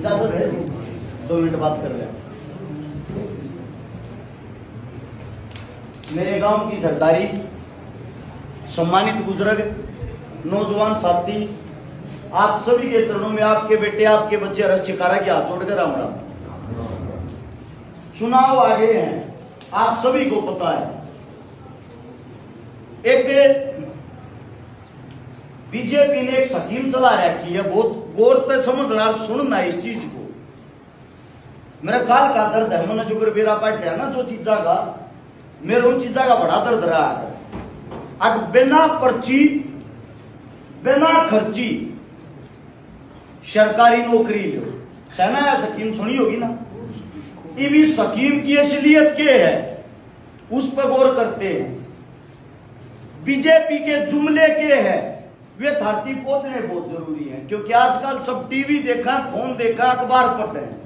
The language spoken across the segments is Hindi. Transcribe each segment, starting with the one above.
इजाजत है जी? 2 मिनट बात कर रहे। मेरे गांव की सरदारी, सम्मानित बुजुर्ग, नौजवान साथी, आप सभी के चरणों में आपके बेटे, आपके बच्चे रस चिकारा के हाथ जोड़कर राम राम। चुनाव आ गए हैं, आप सभी को पता है। एक बीजेपी ने एक स्कीम चला रखी है, बहुत गौर से समझना, सुनना इस चीज को। मेरा काल का दर्द है, मैंने जो बेरा पाट है ना, जो चीजा का मेरे उन चीजा का बड़ा दर्द रहा है। अब बिना पर्ची, बिना खर्ची सरकारी नौकरी लो, सेना स्कीम सुनी होगी ना। ये स्कीम की असलियत क्या है, उस पर गौर करते हैं। बीजेपी के जुमले के हैं, वे धरती पहुंचने बहुत जरूरी है, क्योंकि आजकल सब टीवी देखा, फोन देखा, अखबार पढ़ते हैं।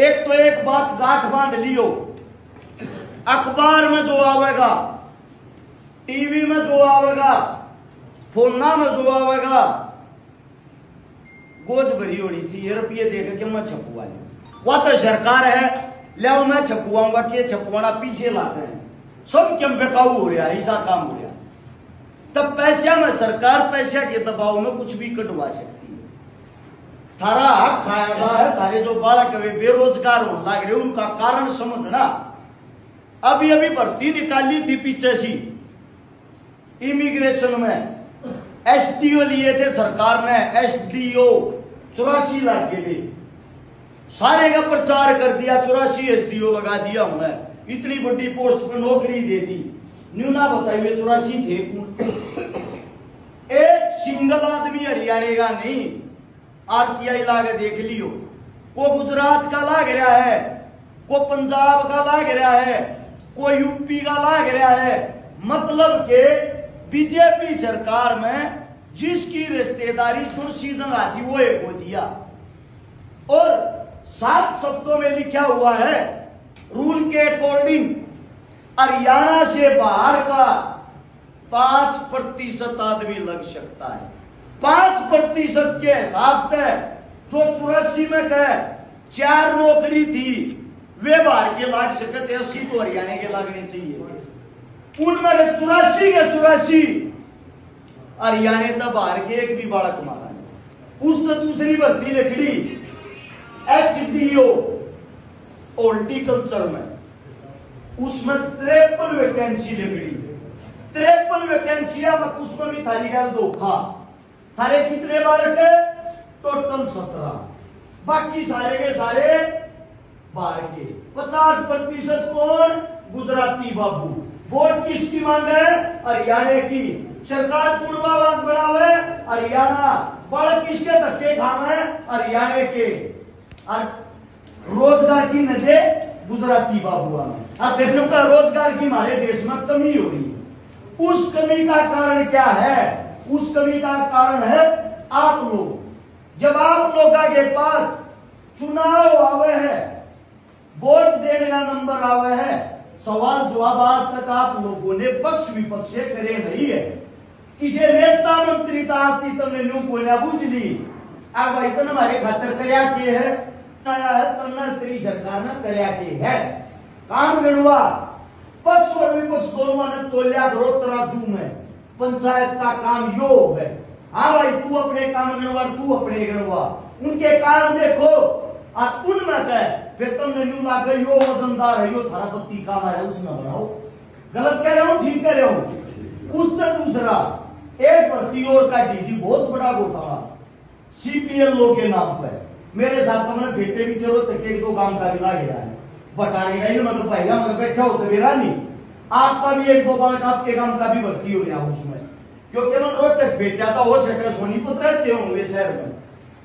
एक तो एक बात गांठ बांध लियो, अखबार में जो आवेगा, टीवी में जो आवेगा, फोना में जो आवेगा, गोज भरी होनी चाहिए। रुपये देख के मैं छपुआ लू, वह तो सरकार है, लियाओ मैं छपुआऊंगा, के छपुआना पीछे लाते हैं, सब क्यों बेकाबू हो रहा है, ऐसा काम हो रहा। तब पैसा में सरकार पैसा के दबाव में कुछ भी कटवा सकती है। थारा हक खाया है, थारे जो बालक बेरोजगार होने लग रहे, उनका कारण समझना। अभी अभी भर्ती निकाली थी पीछे सी इमिग्रेशन में, एसडीओ लिए थे सरकार ने, एसडीओ 84 लाख के लिए सारे का प्रचार कर दिया, 84 एसडीओ लगा दिया उन्हें, इतनी बड़ी पोस्ट पर नौकरी दे दी। न्यूना बताइए 84 थे। एक सिंगल आदमी हरियाणा का नहीं, आरटीआई लागे देख लियो, को गुजरात का लाग रहा है, को पंजाब का लाग रहा है, को यूपी का लाग रहा है। मतलब के बीजेपी सरकार में जिसकी रिश्तेदारी चुरसी जंग आती वो एक हो दिया। और 7 शब्दों में लिखा हुआ है, रूल के अकॉर्डिंग हरियाणा से बाहर का 5% आदमी लग सकता है। 5% के हिसाब से जो 84 में कहे 4 नौकरी थी, वे बाहर के लाग सकते, 80 तो हरियाणा के लगने चाहिए। उनमें 84 के 84 हरियाणा तक बाहर के एक भी बालक मारा है। उस तो दूसरी भर्ती लिखड़ी एचडीओ हॉर्टिकल्चर में, उसमें 53 वैकेंसी लिखड़ी, 53 वैकेंसियां में, उसमें भी थारी डाल धोखा। थारे कितने बालक है? टोटल 17, बाकी सारे के सारे बाहर के। 50% कौन? गुजराती बाबू। वोट किसकी मांग है? हरियाणा की। सरकार पूर्वावास बढ़ावे, हरियाणा। बालक किसके धक्के खावे? हरियाणा के। और रोजगार की नजरे गुजराती बाबुआ में। अब देखने का रोजगार की हमारे देश में कमी हो रही है। उस कमी का कारण क्या है? उस कमी का कारण है आप लोग। जब आप लोगों के पास चुनाव आवे है, वोट देने का नंबर आवे है, सवाल जवाब आज तक आप लोगों ने पक्ष विपक्ष से करे नहीं है। किसी नेता मंत्री तास्ती तुमने न्यू कोई ना पूछ ली, अब भाई तो हमारे खातर करया के है, आया है तन्नर तेरी सरकार ने करया के है। काम गणवा पक्ष और विपक्ष दोनों ने तोलिया करो तराजू में। पंचायत का काम यो है। हाँ भाई तू अपने काम गणवा, तू अपने गणवा। उनके कारण देखो और उनमें कह फिर तुमने न्यू ला गई यो वजनदार है, यो थारा पत्ती काम है, उसमें बनाओ। गलत कह रहे हो, ठीक कह रहे हो। उससे दूसरा एक भर्ती और का डीजी बहुत बड़ा घोटाला सीपीएलओ के नाम पर। मेरे साथ तो मैंने बेटे भी करो तक 1-2 काम का भी ला गया है, बताने का ही मतलब पहला मतलब बैठा हो तो मेरा नहीं, आपका भी 1-2 बार आपके काम का भी भर्ती हो गया उसमें। क्योंकि मैं रोज तक बेटा था, हो सके सोनीपत रहते होंगे शहर में,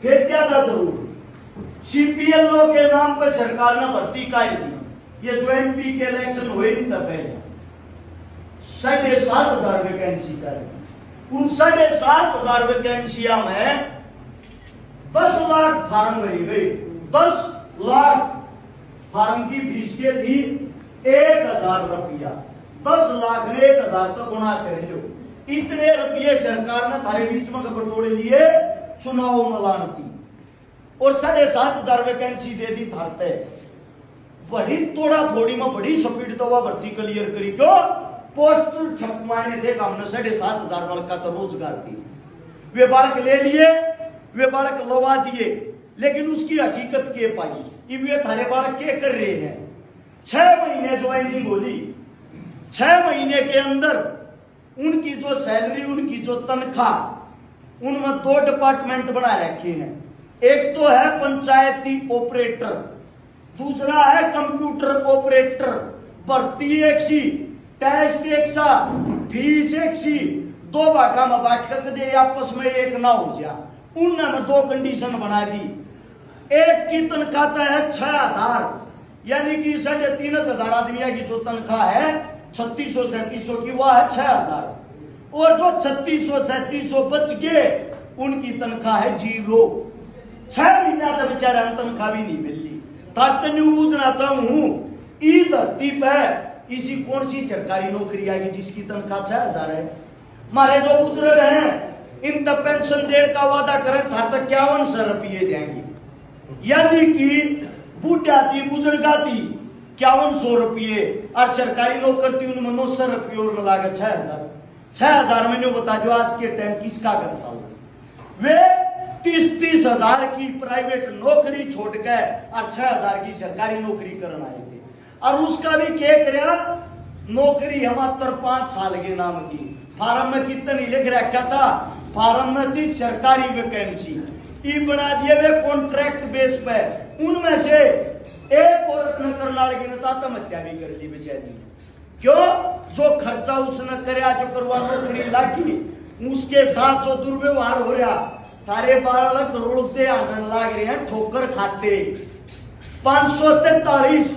खेतिया था जरूर। सीपीएलओ के नाम पर सरकार ने भर्ती काट दी। ये जो एमपी के इलेक्शन हुए तब पहले 7,500 वैकेंसी कर, उन 7,500 वैकेंसिया में 10 लाख फार्म भरी गई। 10 लाख फार्म की फीस के थी 1,000 रुपया। 10 लाख में 1,000 तो गुणा कर लो। इतने रुपये सरकार ने थारे बीच में बटोरे लिए चुनाव में लानती। और 7,500 वैकेंसी दे दी थारते। बड़ी तोड़ा फोड़ी में बड़ी स्पीड तो वह भर्ती क्लियर करी, क्यों पोस्टर छपवाने थे हमने 7,500 बालक का तो रोजगार दी। वे बालक ले लिए, वे बालक लवा दिए, लेकिन उसकी हकीकत के पाई वे थारे बालक के कर रहे हैं। 6 महीने ज्वाइनिंग बोली, 6 महीने के अंदर उनकी जो सैलरी, उनकी जो तनख्वाह, उनमें 2 डिपार्टमेंट बना रखे हैं। एक तो है पंचायती ऑपरेटर, दूसरा है कंप्यूटर ऑपरेटर। भर्ती एक सी, टेस्ट एक सा, फीस एक सी, 2 भागा में बांट कर दे आपस में एक ना हो जा। उन्होंने 2 कंडीशन बना दी। एक की तनख्वाह है 6,000, यानी कि 3,500 आदमी की जो तनख्वाह है 3600-3700 की, वह है 6,000। और जो 3600-3700 बच गए उनकी तनख्वाह है 0। 6 महीना तो बेचारा तनख्वाह भी नहीं मिली। तातन्यू पूछना चाहूं, ई धरती पे इसी कौन सी सरकारी नौकरी आएगी जिसकी तनख्वाह 6,000 है? हमारे जो बुजुर्ग हैं इन तक पेंशन देने का वादा करें था तक 5100 रुपये देंगे, यानी कि बूढ़ा थी बुजुर्गा थी 5100 रुपये, और सरकारी नौकर थी उनमें 900 रुपये और मिला के 6,000 मैंने बता जो आज के टाइम किसका घर चल रहा है। वे 30,000 की प्राइवेट नौकरी छोड़ के और 6,000 की सरकारी नौकरी करना आए थे। और उसका भी क्या करा, नौकरी हम मात्र 5 साल के नाम की। फार्म में कितनी लिख रखा था, फार्म में थी सरकारी वैकेंसी, ई बना दिए वे कॉन्ट्रैक्ट बेस पे। उनमें से एक औरत ने करना लगी ने आत्महत्या भी कर ली बेचारी। क्यों? जो खर्चा उसने कराया, जो करवा नौकरी लागी, उसके साथ जो दुर्व्यवहार हो रहा, थारे बालक रोलते आनंद लाग रहे हैं, ठोकर खाते। 543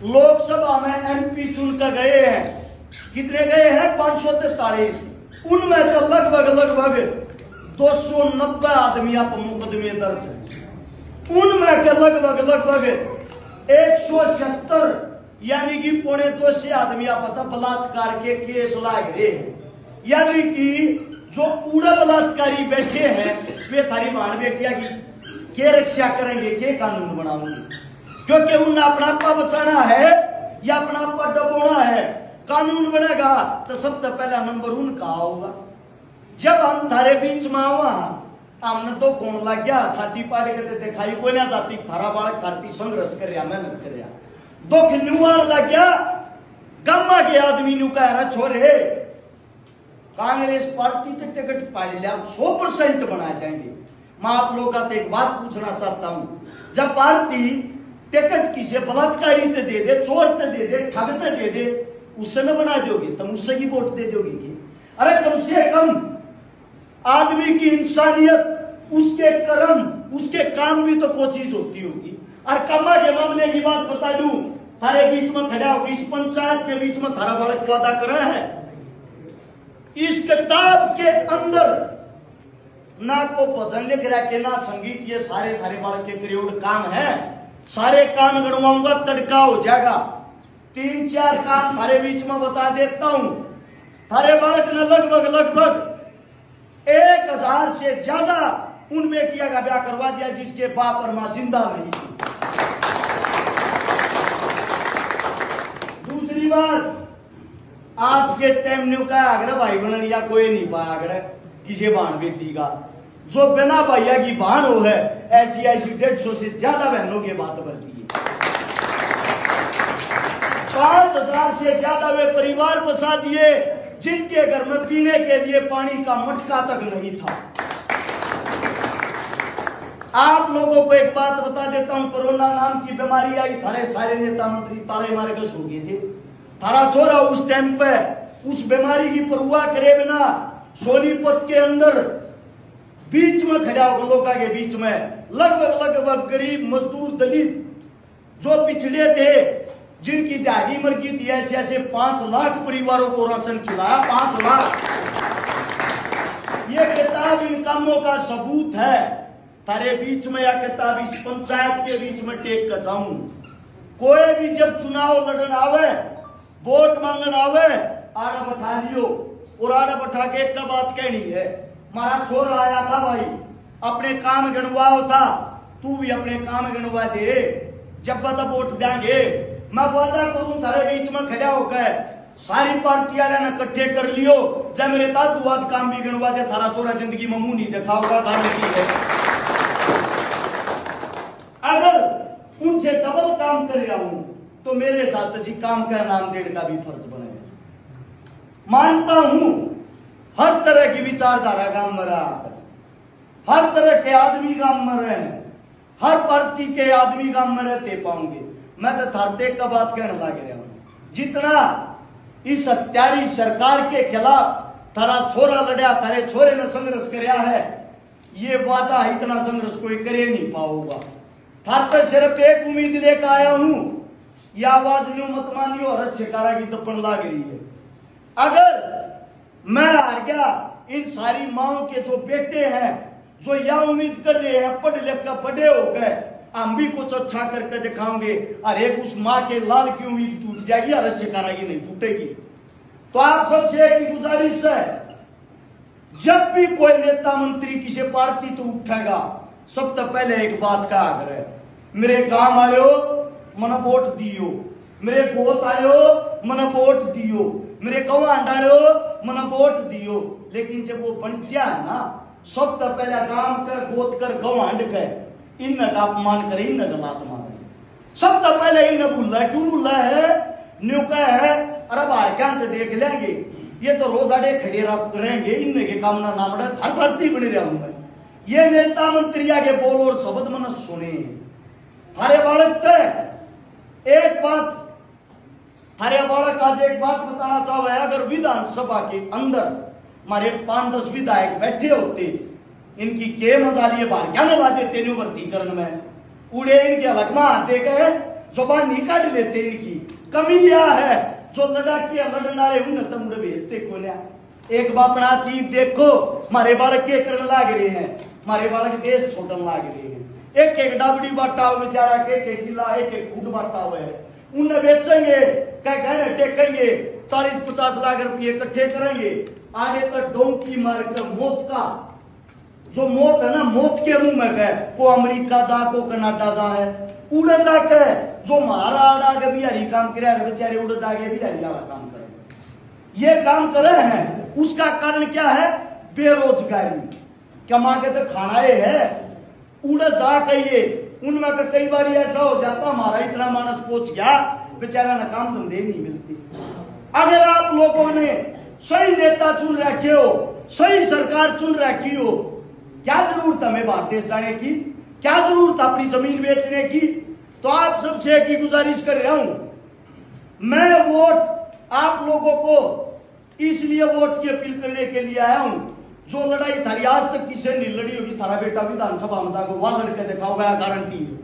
लोकसभा में एमपी चुन कर गए हैं। कितने गए हैं? 543। उनमें तो लगभग 290 आदमी आप मुकदमे दर्ज है। उनमें के लगभग 170 यानी कि 250 आदमी आप बलात्कार के केस लाग रहे हैं। यानी कि जो पूरा बलात्कारी बैठे हैं वे थारी मान बेटिया की के रक्षा करेंगे, के कानून बनाओगे? क्योंकि उन्हें अपना आपा बचाना है या अपना आपा डबोना है। कानून बनेगा तो सबसे पहला नंबर उनका होगा। जब हम थारे बीच में आवा, हमने तो कौन लग गया, छाती पाड़े के दिखाई कोई ना जाती, थारा बालक थारती संघर्ष कर रहा, मेहनत कर रहा, दुख न्यूआन लग गया। गम्मा के आदमी नु कह रहा छोरे कांग्रेस पार्टी के टिकट पाई लिया 100% बना देंगे। मैं आप लोगों का एक बात पूछना चाहता हूं, जब पार्टी टिकट किसे बलात्कारी ते दे दे, चोर ते दे दे, ठग ते दे दे, उससे न बना दोगे? तुम उससे की वोट दे दोगे कि? अरे कम से कम आदमी की इंसानियत, उसके कर्म, उसके काम भी तो कोई चीज होती होगी। और कम्मा के मामले की बात बता दूं, थारे बीच में खड़ा हो, इस पंचायत के बीच में थारा बालक वादा कर रहा है। इस किताब के अंदर ना को भजन लिख रहा के ना संगीत, ये सारे थारे बालक के करियोड काम है। सारे काम गणवाऊंगा, तड़का हो जाएगा। 3-4 काम थारे बीच में बता देता हूं। थारे बालक ने लगभग 1000 से ज्यादा उन बेटिया का ब्याह करवा दिया जिसके बाप और मां जिंदा नहीं थी। दूसरी बात, आज के टाइम ने कहा अगर भाई बहन या कोई नहीं पाया अगर किसी बहन बेटी का, जो बिना भैया की बहन हो है, ऐसी 150 से ज्यादा बहनों के बात बनती है। 5000 से ज्यादा वे परिवार बसा दिए जिनके घर में पीने के लिए पानी का मटका तक नहीं था। आप लोगों को एक बात बता देता हूं, कोरोना नाम की बीमारी आई, थारे सारे नेता मंत्री ताले मारे के सो गए थे। थारा छोरा उस टाइम पे उस बीमारी की परवाह करे बिना सोनीपत के अंदर बीच में खड़ा हो, लोगों के बीच में लगभग गरीब मजदूर दलित जो पिछड़े थे, जिनकी दिहाड़ी मर की थी, ऐसे 5 लाख परिवारों को राशन खिलाया। 5 लाख। ये किताब इन कामों का सबूत है। तारे बीच में या किताब इस पंचायत के बीच में टेक कर जाऊं। कोई भी जब चुनाव लड़न आवे, वोट मांगन आवे, आड़ा बैठा लियो और आड़ा बैठा के एक बात कहनी है, हमारा छोरा आया था भाई, अपने काम गणवाओ था, तू भी अपने काम गिनवा दे, जब बता वोट देंगे मैं वादा करूं थारे बीच में खड़ा होकर सारी पार्टी वाले ने इकट्ठे कर लियो, जब मेरे दादू आज काम भी गिनवा दे, थारा छोरा जिंदगी में मुंह नहीं दिखाओगा। अगर उनसे डबल काम कर रहा हूं तो मेरे साथ जी काम का नाम देने का भी फर्ज बनेगा। मानता हूं हर तरह की विचारधारा गांव में रहा, हर तरह के आदमी गांव में रहे, हर पार्टी के आदमी गांव में रहते पाऊंगे। मैं तो थारते का बात कहने लग रहा हूं, जितना इस हत्यारी सरकार के खिलाफ थारा छोरा लड़ा, थारे छोरे ने संघर्ष कराया है, ये वादा इतना संघर्ष कोई करे नहीं पाऊंगा। थार तो सिर्फ एक उम्मीद लेकर आया हूं, यह आवाज न्यू मत मानियो, हर शिकारा की दपन लाग रही है। अगर मैं हार गया, इन सारी माओ के जो बेटे हैं जो यह उम्मीद कर रहे हैं पढ़ लिख कर बड़े हो गए हम भी कुछ अच्छा करके दिखाओगे, अरे उस माँ के लाल की उम्मीद टूट जाएगी, अरे शिकारा की नहीं टूटेगी। तो आप सबसे एक गुजारिश है, जब भी कोई नेता मंत्री किसी पार्टी तो उठेगा, सबसे पहले एक बात का आग्रह, मेरे काम आयो मन वोट दियो, मेरे गोत आयो मन वोट दियो, मेरे गवां डालो मन वोट दियो। लेकिन जब वो बन जाए ना, सबसे पहले काम कर गोत कर गवांड कर इन अपमान करे, इन गलात मारे, सबसे पहले इन भूला। क्यों भूला है? न्यू का है अरे बाहर क्या देख लेंगे, ये तो रोजाड़े खड़े रहेंगे, इनके काम ना नाम धरती बनी रहा हूं। ये नेता मंत्री आगे बोल और शब्द मन सुने। थारे बालक तय एक बात, थारे बालक आज एक बात बताना चाहो है, अगर विधानसभा के अंदर हमारे 5-10 विधायक बैठे होते, इनकी के मजालिए बाहर क्या लगा देते न्यू वर्गीकरण में, उड़े इनके अलगमा आते गए जुबान नहीं काट लेते। इनकी कमी यह है जो लड़ाके लड़ने वाले उन्हें तो मुड़े भेजते को ना। एक बापना थी देखो हमारे बालक के करने लाग रहे हैं, हमारे बालक देश छोड़ने लाग रहे हैं, एक एक डाबड़ी बांटा हुआ बेचारा, एक किला एक एक फूट बांटा हुआ है, उन्हें बेचेंगे कह गहने टेकेंगे, 40-50 लाख रुपये इकट्ठे करेंगे, आगे तो डोंकी मार कर मौत का जो मौत है ना, मौत के मुंह में गए, को अमेरिका जा को कनाडा जा है, उड़ जाके जो मारा आड़ा के बिहारी काम करे बेचारे उड़ जाके बिहारी वाला काम करे, ये काम करे हैं। उसका कारण क्या है? बेरोजगारी। कमा के तो खाना ये है, उड़ जा कहिए उनमें का कई बार ऐसा हो जाता हमारा इतना मानस पहुंच गया बेचारा ना काम धंधे नहीं मिलते। अगर आप लोगों ने सही नेता चुन रखे हो, सही सरकार चुन रखी हो, क्या जरूरत हमें बाहर देश जाने की, क्या जरूरत अपनी जमीन बेचने की? तो आप सबसे एक गुजारिश कर रहा हूं, मैं वोट आप लोगों को इसलिए वोट की अपील करने के लिए आया हूं, जो लड़ाई थारी आज तक किसी नहीं लड़ी होगी, थारा बेटा विधानसभा में जाकर वहां लड़के दिखाओगा, गारंटी है।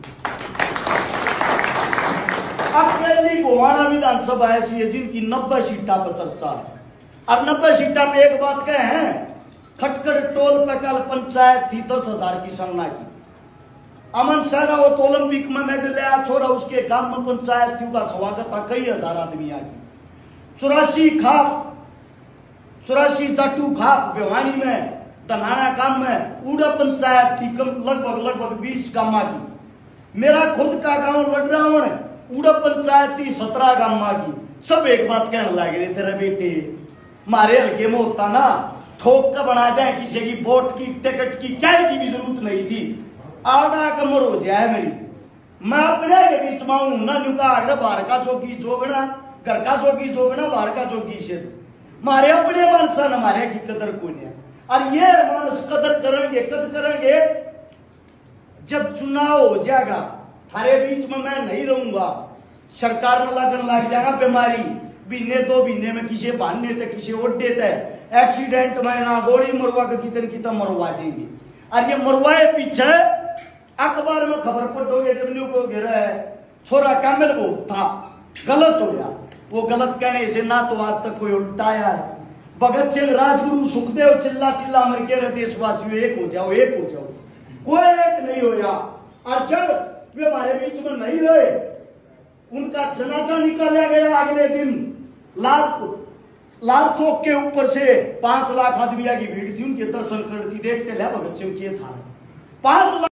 अकेली गोवाना विधानसभा ऐसी है जिनकी 90 सीटा पर चर्चा है। अब 90 सीटा पे एक बात कहे हैं, खटखट टोल पे कल पंचायत थी 10,000 की संगना की, अमन सहरा वो तो ओलंपिक में मेडल लिया छोरा, उसके गांव में पंचायत थी, उसका स्वागत था, कई हजार आदमी आ गए। 84 जाटू खाप भिवानी में दनाना गांव में उड़ा पंचायत थी, लगभग 20 गांव की। मेरा खुद का गांव लड़ रहा हूं, उड़ा पंचायत थी 17 गांव की। सब एक बात कहने लगे रे तेरे बेटे मारे हल्के में होता ना, ठोक का बना जाए किसी की वोट की टिकट की क्या की भी जरूरत नहीं थी, आड़ा कमर हो जाए मेरी। मैं अपने के बीच में हूं ना, नुका अगर बाहर का चौकी जोगना, घर का चौकी जोगना, बाहर का चौकी से मारे अपने मानस हमारे की कदर को नहीं। और ये मानस कदर करेंगे कद करेंगे जब चुनाव हो जाएगा, थारे बीच में मैं नहीं रहूंगा, सरकार में लगन लग जाएगा बीमारी, महीने 2 महीने में किसी बांधने थे किसी ओढ़े थे, एक्सीडेंट में ना गोली मरवा के कितने कितना मरवा देंगे। और ये मरवाए पीछे अखबार में खबर पढ़ोगे जब न्यू को घेरा है छोरा कामिल वो था, गलत हो गया, वो गलत कहने से ना तो आज तक कोई उल्टाया है। भगत सिंह राजगुरु सुखदेव चिल्ला चिल्ला मर के रहे देशवासियों एक हो जाओ, एक हो जाओ, कोई एक नहीं होया। और जब वे हमारे बीच में नहीं रहे, उनका जनाजा निकाला गया अगले दिन लाल चौक के ऊपर से 5 लाख आदमी की भीड़ थी, उनके दर्शन करती देखते भगत सिंह किए था 5 लाख